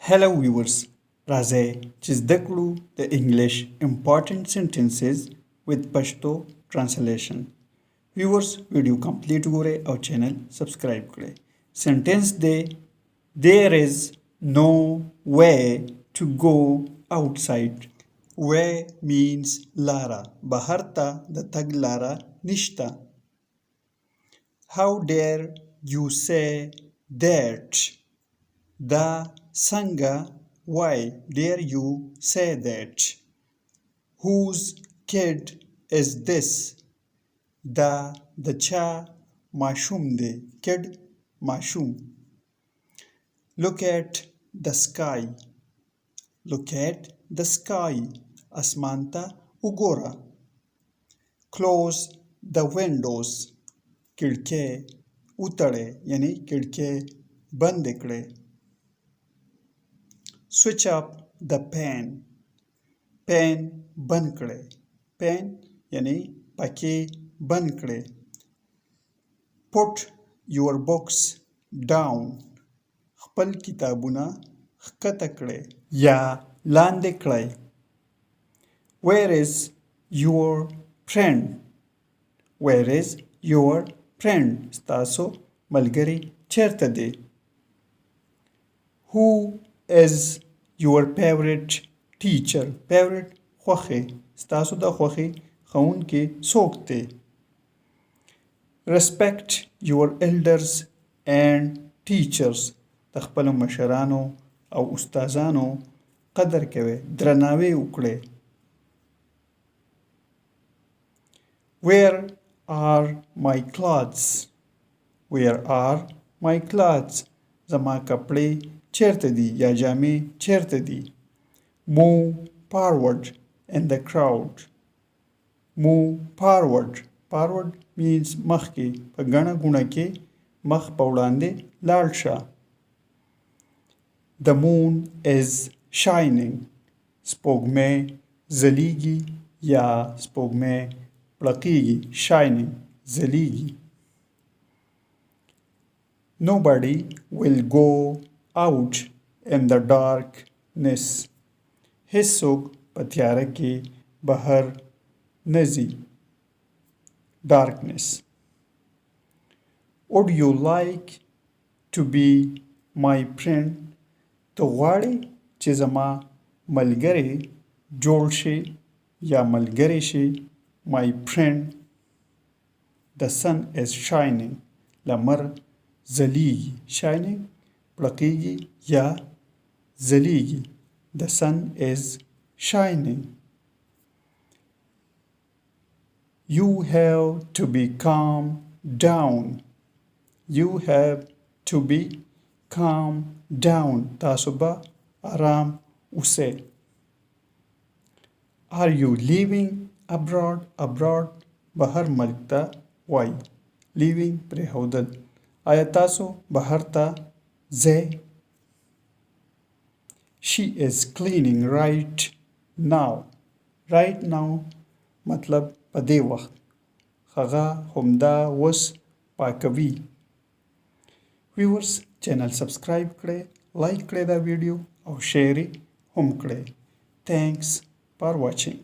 Hello viewers, راځئ چې زده کړو د انګلیش important sentences with Pashto translation. Viewers ویډیو کمپلیټ ګورئ او چینل سبسکرایب کړئ. سنټنس دی There is no way to go outside. Way means لاره. بهر ته د تګ لاره نشته. How dare you say that? دا څنګه why dare you say that? Whose kid is this? دا د چا ماشوم دی. kid ماشوم. Look at the sky. Look at the sky. آسمان ته وګوره. Close the windows. کړکۍ وتړئ یعنی کړکۍ بند کړئ. Switch up the fan. fan بند کړئ. fan یعنی پکې بند کړئ. Put your books down. خپل کتابونه ښکته کړئ یا لاندې کړئ. Where is your friend? Where is your friend? ستاسو ملګری چیرته دی. Who is your favorite teacher? favorite خوښي. ستاسو د خوښي ښوونکی څوک دی. Respect your elders and teachers. د خپلو مشرانو او استادانو قدر کوئ. درناوی وکړئ. Where are my clothes? Where are my clothes? زما کپړې چیرته دي یا جامې چیرته دي. Move forward in the crowd. Move forward. Forward means مخکې. په ګڼه ګوڼه کې مخ په وړاندې لاړ شه. The moon is shining. سپوږمۍ ځلیږي یا سپوږمۍ پړقیږي. shining ځلیږي. Nobody will go out in the darkness. هیڅوک په تیاره کې بهر نه ځي. darkness. Would you like to be my friend? ته غواړې چې زما ملګری جوړ شي یا ملګری شي. my friend. The sun is shining. لمر ځلیږي. shining پړقیږي یا ځلیږي. The sun is shining. You have to be calm down. You have to be calm down. تاسو به آرام اوسئ. Are you leaving abroad? abroad بهر ملک ته وایي. leaving پرېښودل. آیا تاسو بهر ته ځئ؟ She is cleaning right now. right now مطلب په دې وخت. هغه همدا اوس پاکوي. viewers چینل سبسکرایب کړئ، لایک کړئ دا ویډیو او شیر هم کړئ. thanks for watching.